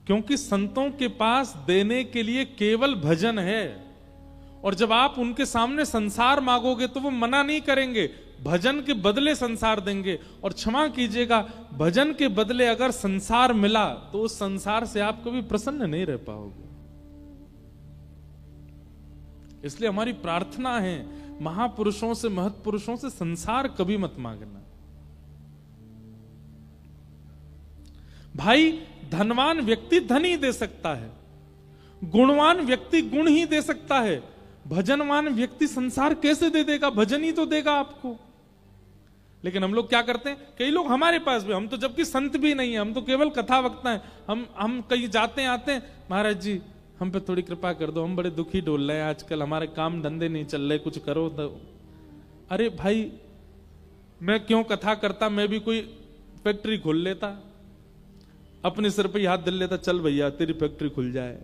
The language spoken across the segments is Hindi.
क्योंकि संतों के पास देने के लिए केवल भजन है, और जब आप उनके सामने संसार मांगोगे तो वो मना नहीं करेंगे, भजन के बदले संसार देंगे। और क्षमा कीजिएगा, भजन के बदले अगर संसार मिला तो उस संसार से आप कभी प्रसन्न नहीं रह पाओगे। इसलिए हमारी प्रार्थना है, महापुरुषों से, महत्पुरुषों से संसार कभी मत मांगना। भाई, धनवान व्यक्ति धन ही दे सकता है, गुणवान व्यक्ति गुण ही दे सकता है, भजनवान व्यक्ति संसार कैसे दे देगा? भजन ही तो देगा आपको। लेकिन हम लोग क्या करते हैं, कई लोग हमारे पास भी, हम तो जबकि संत भी नहीं है, हम तो केवल कथा वक्ता हैं, हम कहीं जाते हैं आते हैं, महाराज जी हम पे थोड़ी कृपा कर दो, हम बड़े दुखी डोल रहे हैं आजकल, हमारे काम धंधे नहीं चल रहे, कुछ करो तो। अरे भाई, मैं क्यों कथा करता, मैं भी कोई फैक्ट्री खोल लेता, अपने सिर पे हाथ धर लेता, चल भैया तेरी फैक्ट्री खुल जाए।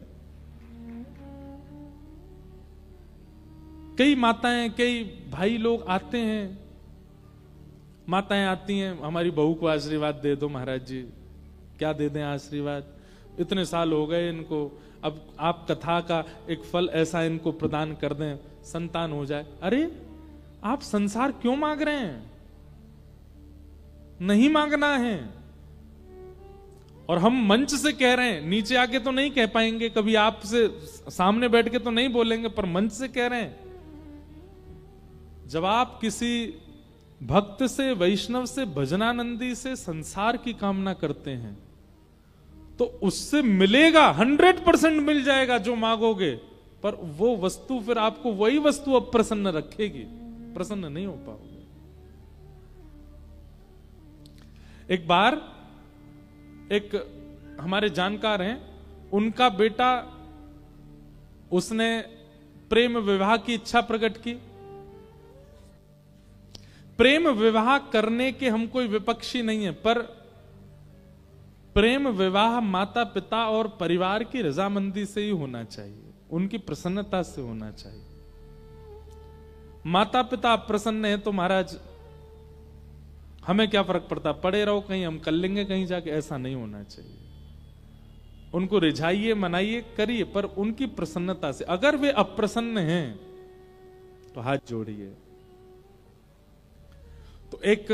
कई माताएं, कई भाई लोग आते हैं, माताएं आती हैं, हमारी बहू को आशीर्वाद दे दो महाराज जी। क्या दे दें आशीर्वाद, इतने साल हो गए इनको, अब आप कथा का एक फल ऐसा इनको प्रदान कर दें, संतान हो जाए। अरे आप संसार क्यों मांग रहे हैं? नहीं मांगना है। और हम मंच से कह रहे हैं, नीचे आके तो नहीं कह पाएंगे, कभी आपसे सामने बैठ के तो नहीं बोलेंगे, पर मंच से कह रहे हैं। जब आप किसी भक्त से, वैष्णव से, भजनानंदी से संसार की कामना करते हैं तो उससे मिलेगा, 100% मिल जाएगा जो मांगोगे, पर वो वस्तु फिर आपको वही वस्तु अप्रसन्न रखेगी, प्रसन्न नहीं हो पाओगे। एक बार एक हमारे जानकार हैं, उनका बेटा, उसने प्रेम विवाह की इच्छा प्रकट की। प्रेम विवाह करने के हम कोई विपक्षी नहीं है, पर प्रेम विवाह माता पिता और परिवार की रजामंदी से ही होना चाहिए, उनकी प्रसन्नता से होना चाहिए। माता पिता प्रसन्न है तो महाराज हमें क्या फर्क पड़ता, पड़े रहो कहीं, हम कर लेंगे कहीं जाके, ऐसा नहीं होना चाहिए। उनको रिझाइए, मनाइए, करिए, पर उनकी प्रसन्नता से। अगर वे अप्रसन्न हैं तो हाथ जोड़िए। तो एक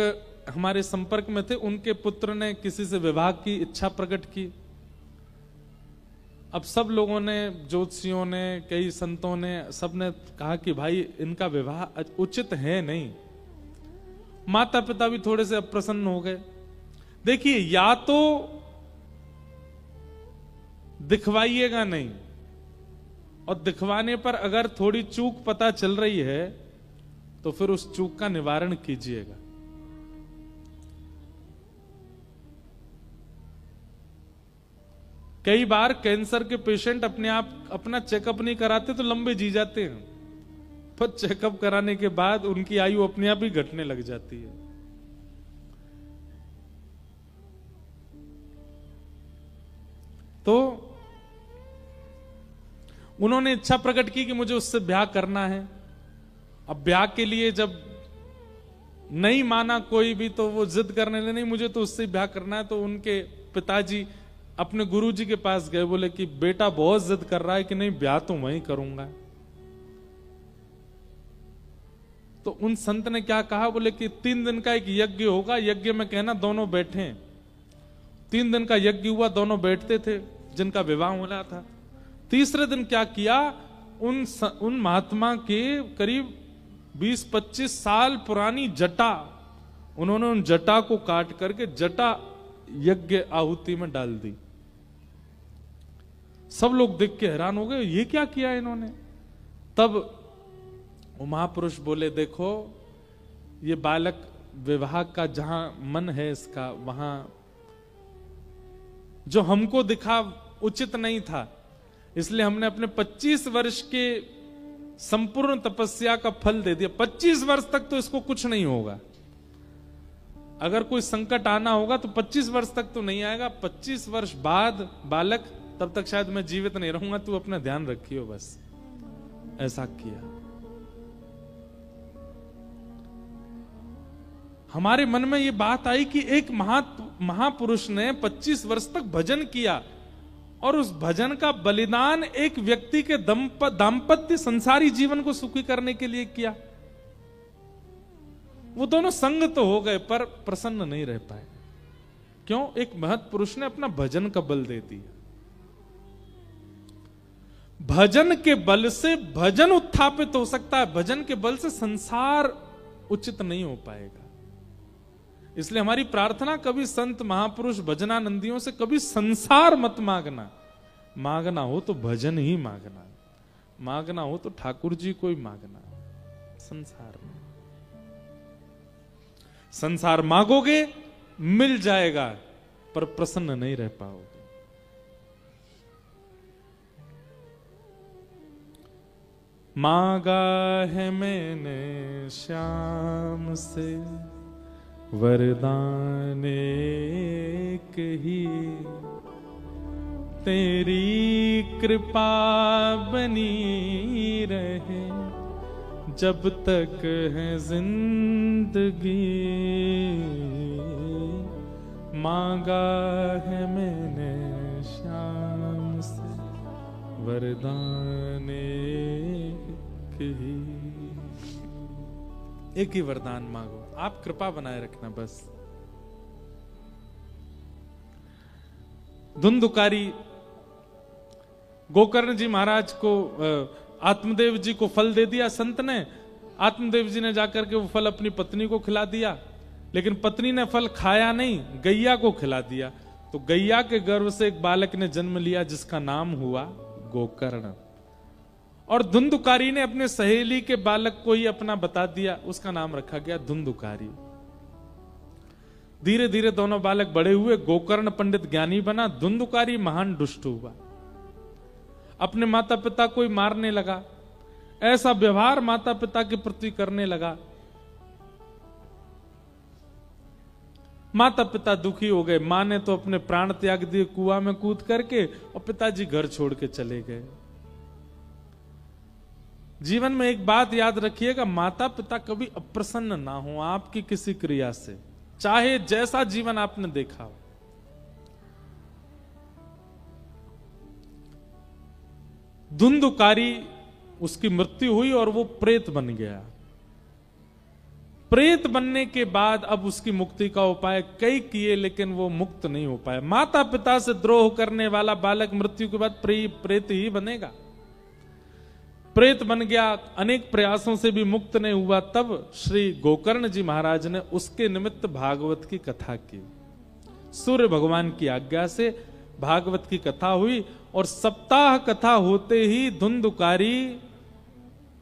हमारे संपर्क में थे, उनके पुत्र ने किसी से विवाह की इच्छा प्रकट की। अब सब लोगों ने, ज्योतिषियों ने, कई संतों ने, सबने कहा कि भाई इनका विवाह उचित है नहीं। माता पिता भी थोड़े से अप्रसन्न हो गए। देखिए, या तो दिखवाइएगा नहीं, और दिखवाने पर अगर थोड़ी चूक पता चल रही है तो फिर उस चूक का निवारण कीजिएगा। कई बार कैंसर के पेशेंट अपने आप अपना चेकअप नहीं कराते तो लंबे जी जाते हैं, पर चेकअप कराने के बाद उनकी आयु अपने आप ही घटने लग जाती है। तो उन्होंने इच्छा प्रकट की कि मुझे उससे ब्याह करना है। अब ब्याह के लिए जब नहीं माना कोई भी, तो वो जिद करने लगे, नहीं मुझे तो उससे ब्याह करना है। तो उनके पिताजी अपने गुरुजी के पास गए, बोले कि बेटा बहुत जिद कर रहा है कि नहीं ब्याह तो वहीं करूंगा। तो उन संत ने क्या कहा, बोले कि 3 दिन का एक यज्ञ होगा, यज्ञ में कहना दोनों बैठे। 3 दिन का यज्ञ हुआ, दोनों बैठते थे जिनका विवाह होना था। तीसरे दिन क्या किया, उन महात्मा के करीब 20-25 साल पुरानी जटा, उन्होंने उन जटा को काट करके जटा यज्ञ आहुति में डाल दी। सब लोग देख के हैरान हो गए, ये क्या किया इन्होंने। तब वो महापुरुष बोले, देखो ये बालक विवाह का जहां मन है इसका, वहां जो हमको दिखा उचित नहीं था, इसलिए हमने अपने 25 वर्ष के संपूर्ण तपस्या का फल दे दिया। 25 वर्ष तक तो इसको कुछ नहीं होगा, अगर कोई संकट आना होगा तो 25 वर्ष तक तो नहीं आएगा, 25 वर्ष बाद बालक, तब तक शायद मैं जीवित नहीं रहूंगा, तू अपना ध्यान रखियो बस। ऐसा किया। हमारे मन में ये बात आई कि एक महापुरुष ने 25 वर्ष तक भजन किया, और उस भजन का बलिदान एक व्यक्ति के दाम्पत्य संसारी जीवन को सुखी करने के लिए किया। वो दोनों संग तो हो गए पर प्रसन्न नहीं रह पाए। क्यों? एक महत् पुरुष ने अपना भजन का बल दे दिया। भजन के बल से भजन उत्थापित हो सकता है, भजन के बल से संसार उचित नहीं हो पाएगा। इसलिए हमारी प्रार्थना कभी संत महापुरुष भजनानंदियों से कभी संसार मत मांगना। मांगना हो तो भजन ही मांगना, मांगना हो तो ठाकुर जी को ही मांगना। संसार में संसार मांगोगे मिल जाएगा पर प्रसन्न नहीं रह पाओगे। मांगा है मैंने श्याम से वरदान एक ही, तेरी कृपा बनी रहे जब तक है जिंदगी। मांगा है मैंने श्याम से वरदान एक ही वरदान मांगो, आप कृपा बनाए रखना बस। धुंधुकारी गोकर्ण जी महाराज को आत्मदेव जी को फल दे दिया संत ने। आत्मदेव जी ने जाकर के वो फल अपनी पत्नी को खिला दिया, लेकिन पत्नी ने फल खाया नहीं, गैया को खिला दिया। तो गैया के गर्भ से एक बालक ने जन्म लिया जिसका नाम हुआ गोकर्ण। और धुंधुकारी ने अपने सहेली के बालक को ही अपना बता दिया, उसका नाम रखा गया धुंधुकारी। धीरे धीरे दोनों बालक बड़े हुए। गोकर्ण पंडित ज्ञानी बना, धुंधुकारी महान दुष्ट हुआ, अपने माता पिता को ही मारने लगा। ऐसा व्यवहार माता पिता के प्रति करने लगा। माता पिता दुखी हो गए। मां ने तो अपने प्राण त्याग दिए कुआं में कूद करके, और पिताजी घर छोड़ के चले गए। जीवन में एक बात याद रखिएगा, माता पिता कभी अप्रसन्न ना हो आपकी किसी क्रिया से, चाहे जैसा जीवन आपने देखा हो। धुंधुकारी उसकी मृत्यु हुई और वो प्रेत बन गया। प्रेत बनने के बाद अब उसकी मुक्ति का उपाय कई किए, लेकिन वो मुक्त नहीं हो पाया। माता पिता से द्रोह करने वाला बालक मृत्यु के बाद प्रेत ही बनेगा। प्रेत बन गया, अनेक प्रयासों से भी मुक्त नहीं हुआ। तब श्री गोकर्ण जी महाराज ने उसके निमित्त भागवत की कथा की। सूर्य भगवान की आज्ञा से भागवत की कथा हुई, और सप्ताह कथा होते ही धुंधुकारी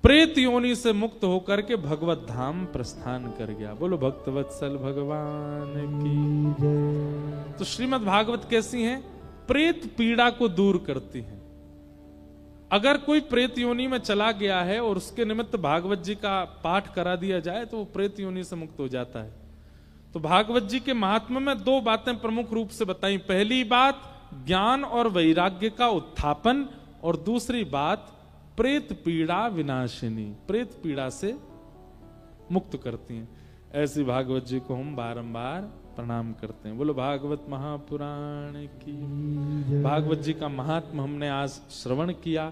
प्रेत योनि से मुक्त होकर के भगवत धाम प्रस्थान कर गया। बोलो भक्तवत्सल भगवान की जय। तो श्रीमद् भागवत कैसी है? प्रेत पीड़ा को दूर करती है। अगर कोई प्रेत योनि में चला गया है और उसके निमित्त भागवत जी का पाठ करा दिया जाए तो वो प्रेत योनि से मुक्त हो जाता है। तो भागवत जी के महात्म्य में दो बातें प्रमुख रूप से बताई। पहली बात ज्ञान और वैराग्य का उत्थापन, और दूसरी बात प्रेत पीड़ा विनाशिनी, प्रेत पीड़ा से मुक्त करती हैं। ऐसी भागवत जी को हम बारंबार प्रणाम करते हैं। बोलो भागवत महापुराण की। भागवत जी का महात्म हमने आज श्रवण किया।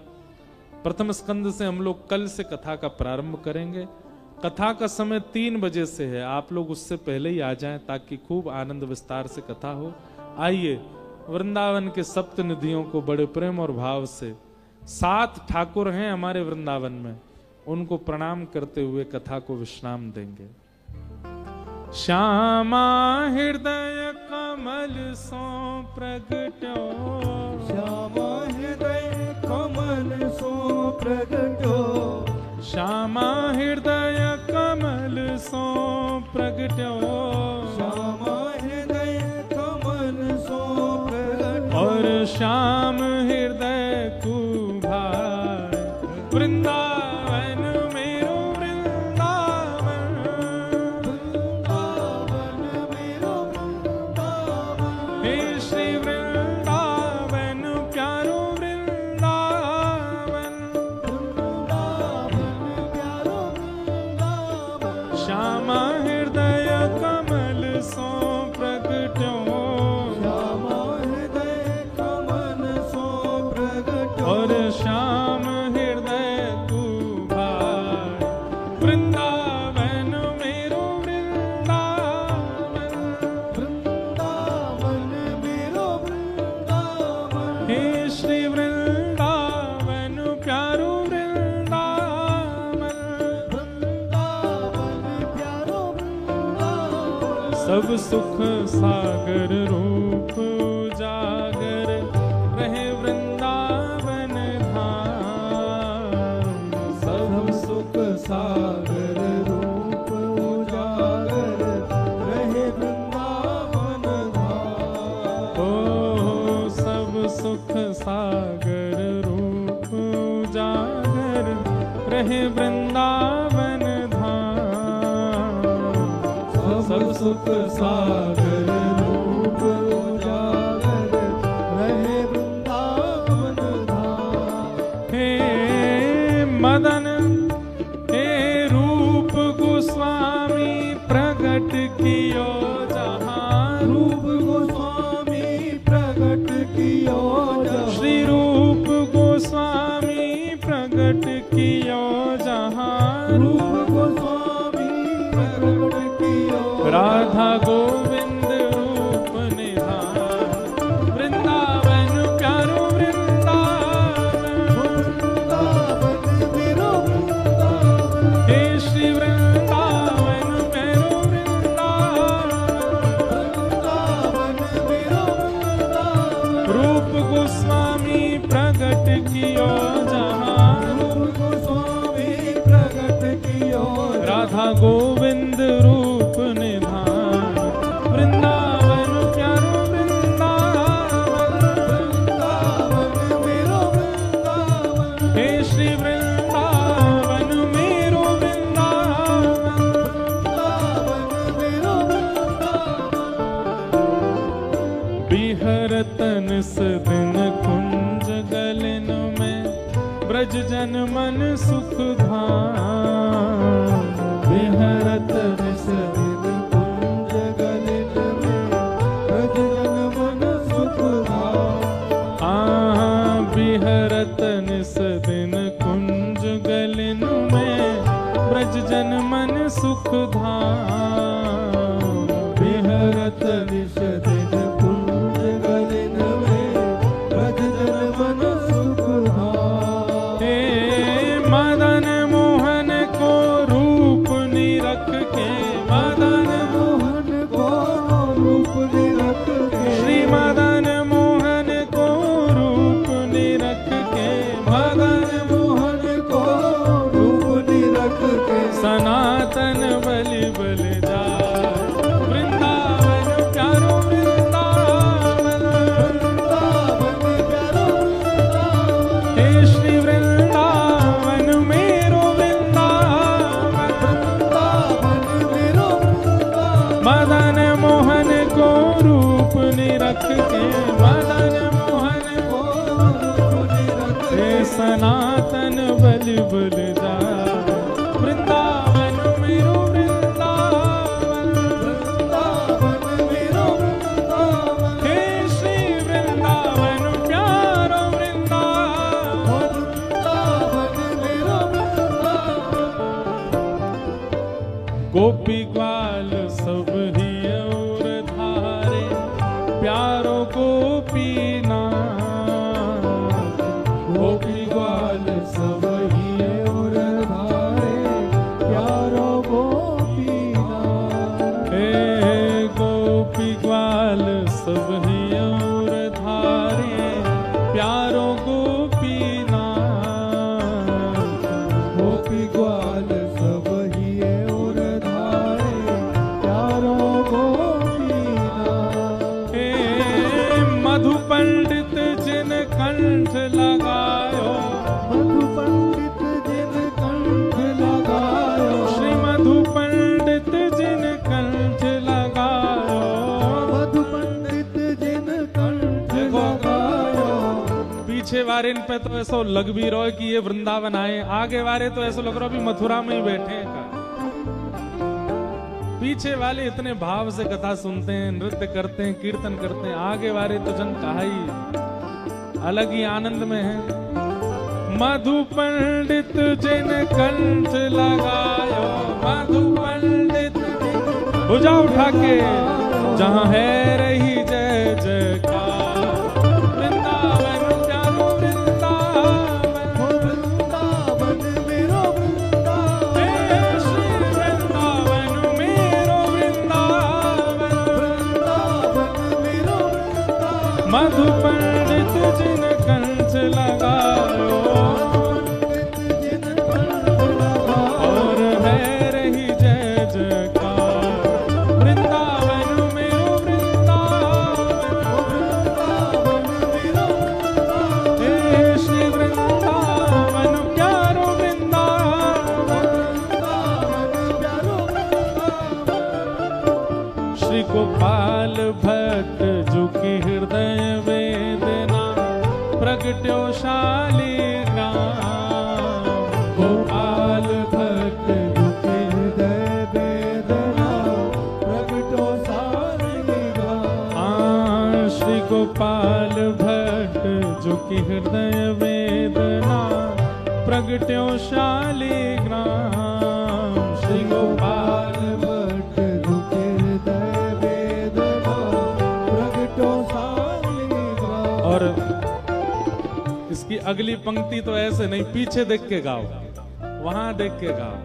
प्रथम स्कंद से हम लोग कल से कथा का प्रारंभ करेंगे। कथा का समय 3 बजे से है, आप लोग उससे पहले ही आ जाएं ताकि खूब आनंद विस्तार से कथा हो। आइए, वृंदावन के सप्त निधियों को बड़े प्रेम और भाव से, 7 ठाकुर हैं हमारे वृंदावन में, उनको प्रणाम करते हुए कथा को विश्राम देंगे। श्यामा हृदय कमल सो प्रगट्यो, श्यामा हृदय कमल सो प्रगट्यो, श्यामा हृदय कमल सो प्रगट्यो, श्यामा हृदय कमल सो प्रगट्यो, और श्याम हृदय कुभार वृंदावन मेरो वृंदावन, वृंदावन मेरो वृंदावन, हे श्री वृंदावन प्यारो वृंदावन, वृंदावन प्यारो वृंदावन, श्यामा हृदय कमल सो प्रगट्यो, श्यामा हृदय कमल सो सब सुख सागर रूप उजागर रहे वृंदावन धाम। सब सुख सागर रूप उजागर रहे वृंदावन धाम। ओ सब सुख सागर रूप उजागर रहे वृंदावन धाम। सब सुख सागर रूप उजागर रहे वृंदावन धाम। हे मदन हे रूप गोस्वामी प्रगट कियो जहाँ। रूप गोस्वामी प्रगट कियो जहाँ। श्री रूप गोस्वामी प्रगट कियो जहाँ। रूप गोस्वामी प्रगट कियो राधा गोविंद रूप निधान। वृंदावन प्यारो वृंदावन। वृंदावन मेरो वृंदावन। हे श्री वृंदावन मेरो वृंदावन। वृंदावन मेरो वृंदावन। रूप गोस्वामी प्रगट कियो जहाँ। रूप गोस्वामी प्रगट कियो राधा गोविंद रूप निधान। वृंदावन प्यारो वृंदावन। वृंदावन मेरो वृंदावन। हे श्री वृंदावन मेरो वृंदावन। वृंदावन मेरो वृंदावन। बिहरत निस दिन कुंज गलन में ब्रज जन मन सुख धाम। बिहरत निस दिन कुंज गलिन में ब्रज जन मन सुख धाम। बिहरत निस दिन कुंज गलन में ब्रज जन मन सुख धाम। बिहरत निस दिन कुंज गलिन में ब्रज जन मन सुख धाम। हे मदन मोहन को रूप निरख के। मदन मोहन को रूप निरख के। श्री मदन मोहन को रूप निरख के। मदन मोहन को रूप निरख के। सनातन बलि बल जाए। वृंदावन प्यारो वृंदावन। वृंदावन प्यारो वृंदावन। हे श्री वृंदावन मेरो वृंदावन। वृंदावन मेरो वृंदावन। मदन मोहन को रूप निरख के। मदन मोहन को रूप निरख के। हे सनातन बलि बल जाए। वृंदावन मेरो वृंदावन। वृंदावन मेरो वृंदावन। हे श्री वृंदावन प्यारो वृंदावन। वृंदावन मेरो वृंदावन। गोपी ग्वाल सब ही और धारे प्यारो गोपी नाथ। गोपी ग्वाल सब ही और धारे प्यारो गोपीनाथ। हे गोपी ग्वाल सब ही और धारे प्यारो गोपी नाथ। गोपी ग्वाल सब ही और धारे प्यारो गोपीनाथ। हे मधु पंडित जिन कंठ लगायो। मधु पंडित जिन कंठ लगायो। श्री मधु पंडित जिन कंठ लगायो। मधु पंडित जिन कंठ लगायो। पीछे वारे इन पे तो ऐसा लग भी रहा है कि ये वृंदावन आए। आगे वारे तो ऐसा लग रहा है अभी मथुरा में ही बैठे हैं का। पीछे वाले इतने भाव से कथा सुनते हैं, नृत्य करते हैं, कीर्तन करते हैं। आगे वाले तो जन कहा ही अलग ही आनंद में है। मधु पंडित जिन कंठ लगायो। मधु पंडित भुजा उठा के जहाँ है रही जय जयकार। वृंदावन प्यारो वृंदावन। वृंदावन मेरो वृंदावन। हे श्री वृंदावन मेरो वृंदावन। मधु पंडित जिन कंठ लगायो, और है रही जय जयकार। वृंदावन मेरो वृंदावन, हे श्री वृंदावन प्यारो वृंदावन। श्री गोपाल भट्ट जो की हृदय वेदना प्रगट्यो शालिग्राम। गोपाल भक्त जो के हृदय वेदना प्रगटो शालिग्राम। श्री गोपाल भट्ट जो की हृदय वेदना प्रगट्यो शालिग्राम। श्री गोपाल भक्त जो के हृदय वेदना प्रगटो शालिग्राम। और इसकी अगली पंक्ति तो ऐसे नहीं, पीछे देख के गाओ, वहां देख के गाओ।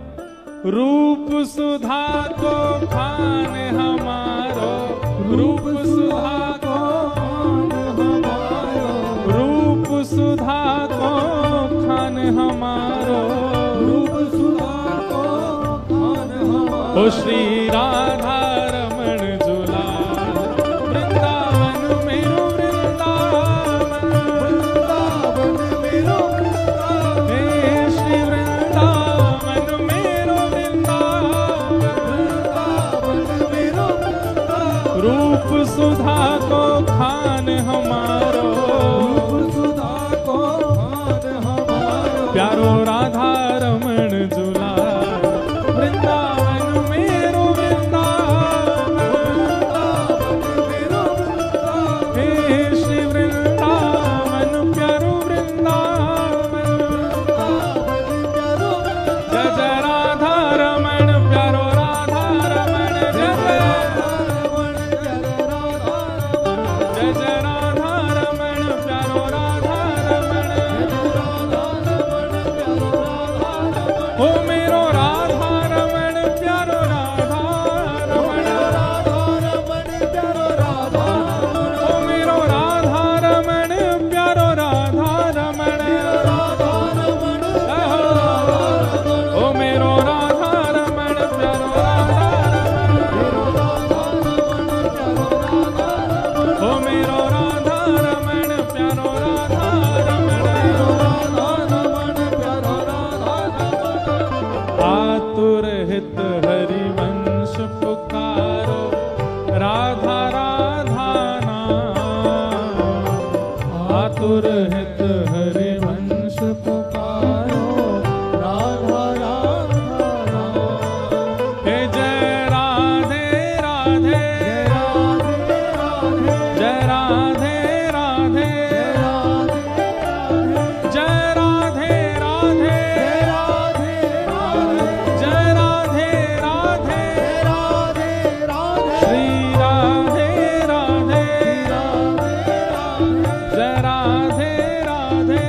रूप सुधा को खान हमारो, रूप सुधा को हमारो, रूप सुधा को खान हमारो, रूप सुधा को खान हमारो। ओ श्री राधा रमण जुलाल। वृंदावन मेरो वृंदावन, वृंदावन मेरो वृंदावन, हे श्री वृंदावन मेरो वृंदावन। वृंदावन मेरो वृंदावन। रूप सुधा को खान हमारो, रूप सुधा को खान हमारो। प्यारो राधा रमण जुलाल। वृंदावन मेरो वृंदावन, वृंदावन मेरो वृंदावन, हे श्री वृंदावन प्यारो वृंदावन। वृंदावन प्यारो वृंदावन। जय जय राधा रमण प्यारो राधा रमण, जय जय रमण प्यारो राधा रमण, जय जय राधा रमण प्यारो राधा रमण। राधा रमण प्यारो राधा रमण। ओ मेरो राधा रमण प्यारो राधा रमण। राधा रमण प्यारो राधा रमण। ओ मेरो राधा रमण प्यारो राधा रमण। राधा रमण प्यारो राधा रमण। ओ मेरो राधा रमण प्यारो राधा रमण। राधा रमण प्यारो राधा रमण। ओ मेरो राधा रमण प्यारो राधा रमण। राधा रमण प्यारो राधा रमण। आतुर हित हरिवंश पुकारो, राधा राधा नाम। आतुर हित हरिवंश पुकारो, राधा राधा नाम। हे जय राधे राधे, जय राधे राधे, जय राधे राधे, जय राधे राधे, जय राधे राधे, जय राधे राधे, श्री राधे राधे, जय राधे राधे।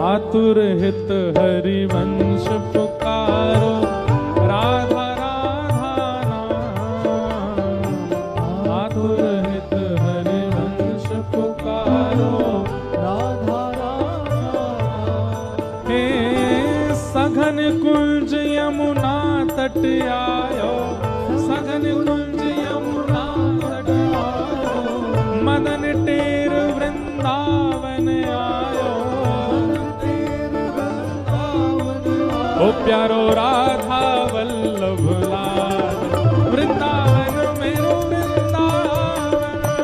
आतुर हित हरिवंश पुकारो, राधा राधा नाम। आतुर हित हरिवंश पुकारो, राधा राधा। हे सघन कुंज यमुना तट आयो, सघन कुंज यमुना तट आयो। मदन टेर वृंदावन आयो, ओ प्यारो राधा वल्लभ लाल। वृंदावन मेरो वृंदावन,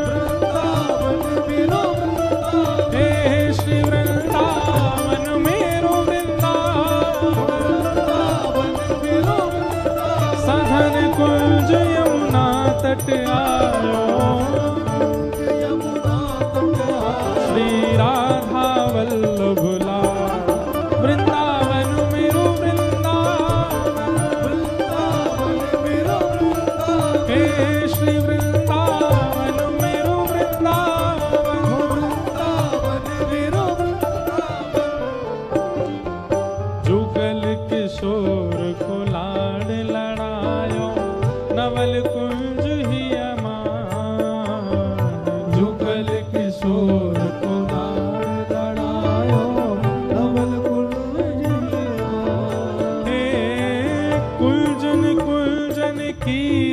वृंदावन मेरो वृंदावन, हे श्री वृंदावन मेरो वृंदावन। वृंदावन मेरो वृंदावन। सघन कुंज यमुना तट आयो, यमुना तट आयो। श्री राधा वल्लभ लाल। वृंदावन मेरो वृंदावन, वृंदावन मेरो वृंदावन, हे श्री वृंदावन मेरो वृंदावन। वृंदावन मेरो वृंदावन। जुगल किशोर को लाड लड़ायो, नवल कुंज ही अमायो।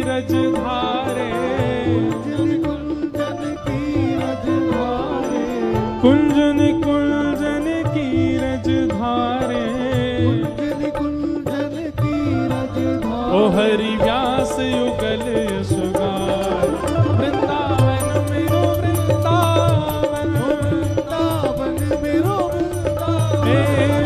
रज धारे, कुंजन की रज धारे, कुंजन कुंजन की रज धारे, कुंजन की रज धारे। ओ हरि व्यास युगल यशगार, वृंदावन मेरो वृंदावन, वृंदावन मेरो वृंदावन, हे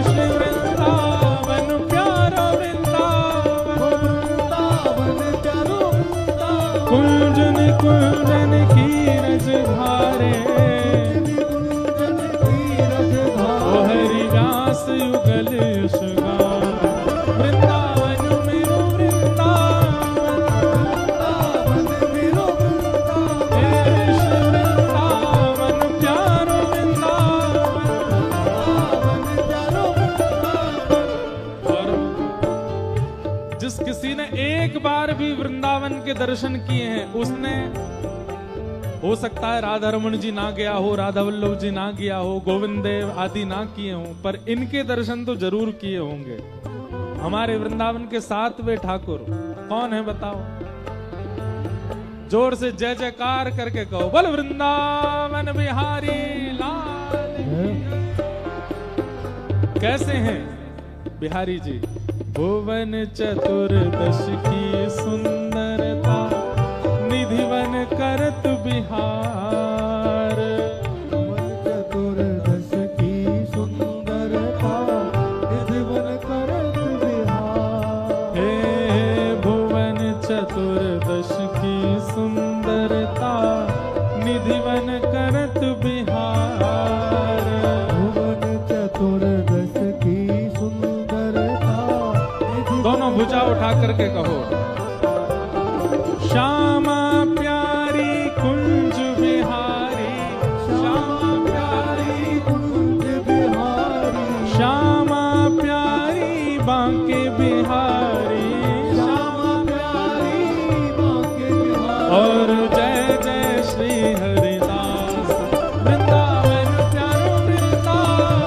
श्री वृंदावन प्यारा वृंदावन, वृंदावन प्यारो वृंदावन, कुंजन कुंजन की रज धारे, कुंजन की रज धारे। ओ हरि व्यास युगल यशगार, वृंदावन मेरो वृंदावन, वृंदावन मेरो वृंदावन, हे श्री वृंदावन प्यारो वृंदावन। वृंदावन प्यारो वृंदावन। और जिस किसी ने एक बार भी वृंदावन के दर्शन किए हैं, उसने, हो सकता है राधा रमन जी ना गया हो, राधा वल्लभ जी ना गया हो, गोविंद देव आदि ना किए हों, पर इनके दर्शन तो जरूर किए होंगे। हमारे वृंदावन के 7वें ठाकुर कौन है बताओ? जोर से जय जयकार करके कहो, बोल वृंदावन बिहारी लाल की। कैसे हैं बिहारी जी? भुवन चतुर्दश की सुंदरता, निधिवन करत बिहार, चतुर्दश की सुंदरता, निधिवन करत बिहार। हे भुवन चतुर्दश की सुंदरता, निधिवन करत बिहार, भुवन चतुर्दश की सुंदरता, निधिवन दोनों भुजा उठा करके कहो, श्यामा प्यारी कुंज बिहारी, श्यामा प्यारी कुंज बिहारी, श्यामा प्यारी बांके बिहारी, श्यामा प्यारी बांके बिहारी। और जय जय श्री हरिदास, वृंदावन प्यारो वृंदावन,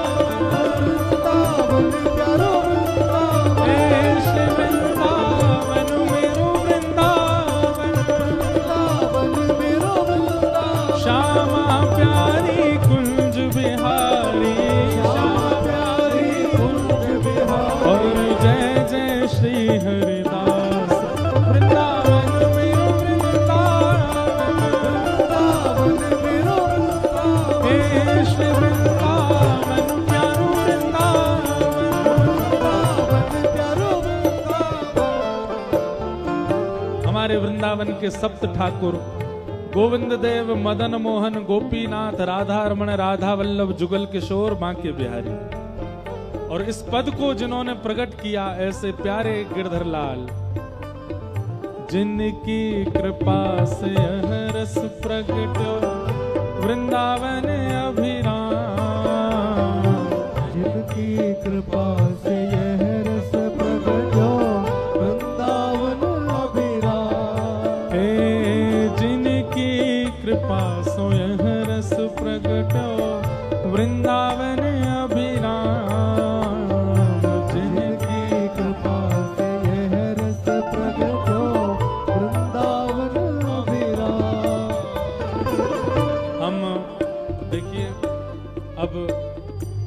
वृंदावन प्यारो वृंदावन, हे श्री वृंदावन मेरो वृंदावन, वृंदावन मेरो वृंदावन, श्यामा प्यारी कुंज बिहारी, श्यामा प्यारी कुंज बिहारी। और जय जय श्री हरिदास, वृंदावन मेरो वृंदावन, वृंदावन मेरो वृंदावन, हे श्री वृंदावन प्यारो वृंदावन। वृंदावन प्यारो वृंदावन। हमारे वृंदावन के सप्त ठाकुर गोविंद देव, मदन मोहन, गोपीनाथ, राधा रमण, राधा वल्लभ, जुगल किशोर, बांके बिहारी। और इस पद को जिन्होंने प्रकट किया, ऐसे प्यारे गिरधर लाल, जिनकी कृपा से यह रस प्रगट्यो वृंदावन अभिराम, जिनकी कृपा से यह रस प्रगट्यो वृंदावन अभिराम। हे जिनकी कृपा सो यह रस प्रगट्यो वृंदावन अभिराम, जिनकी कृपा से यह रस प्रगट्यो वृंदावन अभिराम। हम देखिए, अब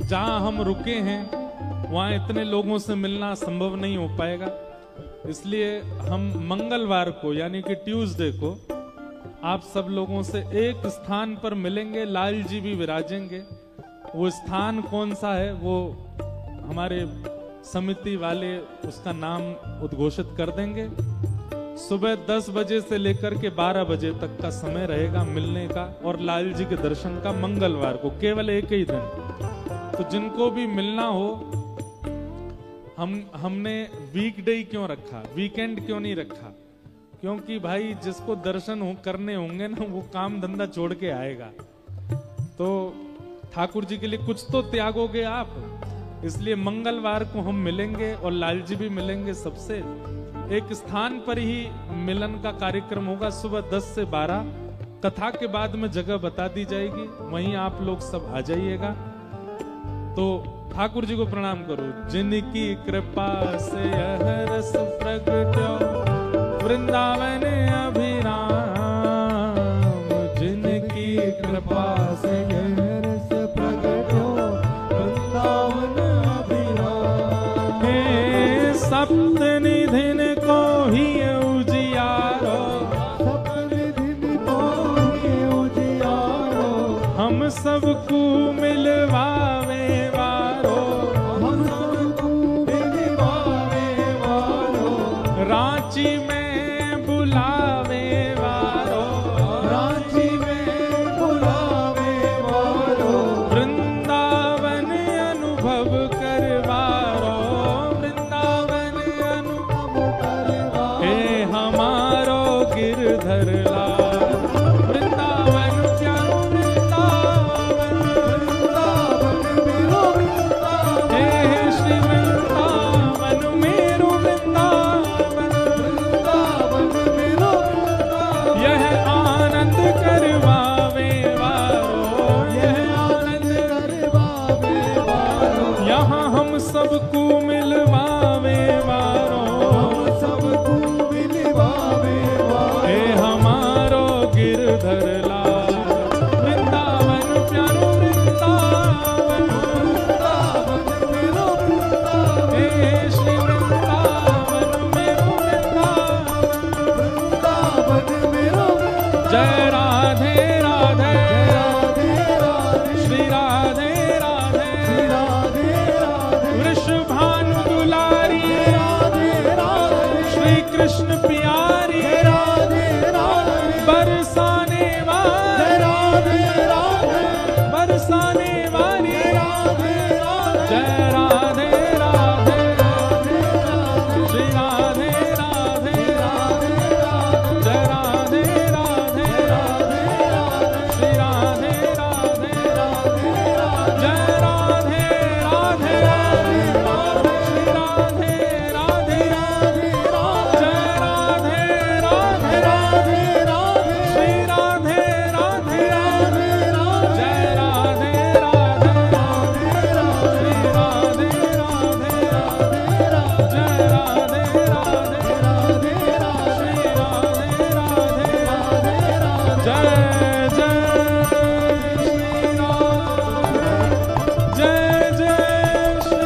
जहां हम रुके हैं वहां इतने लोगों से मिलना संभव नहीं हो पाएगा, इसलिए हम मंगलवार को यानी कि ट्यूसडे को आप सब लोगों से एक स्थान पर मिलेंगे। लाल जी भी विराजेंगे। वो स्थान कौन सा है वो हमारे समिति वाले उसका नाम उद्घोषित कर देंगे। सुबह 10 बजे से लेकर के 12 बजे तक का समय रहेगा मिलने का और लाल जी के दर्शन का, मंगलवार को, केवल एक ही दिन। तो जिनको भी मिलना हो, हमने वीकडे क्यों रखा, वीकेंड क्यों नहीं रखा? क्योंकि भाई जिसको दर्शन करने होंगे ना, वो काम धंधा छोड़ के आएगा। तो ठाकुर जी के लिए कुछ तो त्यागोगे आप, इसलिए मंगलवार को हम मिलेंगे और लाल जी भी मिलेंगे सबसे। एक स्थान पर ही मिलन का कार्यक्रम होगा, सुबह 10 से 12। कथा के बाद में जगह बता दी जाएगी, वहीं आप लोग सब आ जाइएगा। तो ठाकुर जी को प्रणाम करो। जिनकी कृपा से यह रस प्रगट्यो वृंदावन अभिराम, जिनकी कृपा से रस प्रकट हो वृंदावन अभिराम। हे सप्त निधिन को ही उजियारो, सप्तनिधि को ही उजियारो, हम सबको मिलवावे वारो, हम सबको मिलवावे वारो, रांची में बुलावे वारो, रांची में बुलावे वारो, वृंदावन अनुभव करवारो, वृंदावन अनुभव करवा हे हमारो गिरधर लाल, वृंदावन प्यारो वृंदावन, वृंदावन मेरो वृंदावन, हे श्री वृंदावन मेरो वृंदावन, वृंदावन मेरो वृंदावन, यह आनंद करवावे वारो, यह आनंद करवावे वारो, यहाँ हम सबको मिलवावे वारो, हम सबको मिलवावे वारो, हे हमारो गिरधर लाल, वृंदावन प्यारो वृंदावन, वृंदावन मेरो वृंदावन, हे श्री वृंदावन मेरो वृंदावन, वृंदावन मेरो वृंदावन, जय राधे राधे, राधे राधे, श्री राधे राधे, राधे राधे, वृषभानु दुलारी, राधे राधे, श्री कृष्ण प्यारी, राधे राधे, बरसाने वाली, राधे राधे, बरसाने वाली, राधे राधे, जय राधे राधे, श्री राधे राधे, जय राधे राधे, श्री राधे राधे, जय राधे राधे, श्री राधे राधे, जय राधे राधे, श्री राधे राधे, जय राधे राधे, श्री राधे राधे, जय राधे राधे, श्री राधे राधे, जय जय श्री राम, जय जय श्री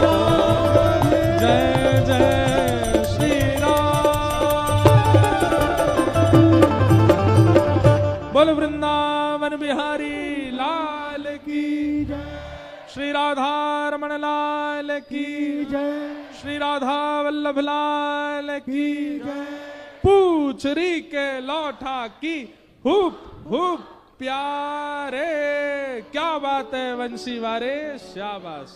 राम, जय जय श्री राम। बोल वृंदावन बिहारी लाल की जय, श्री राधा रमण लाल की जय, श्री राधा वल्लभ लाल की जय। पूछरी के लौठा की हुप हुप प्यारे, क्या बात है वंशी वारे, शाबाश।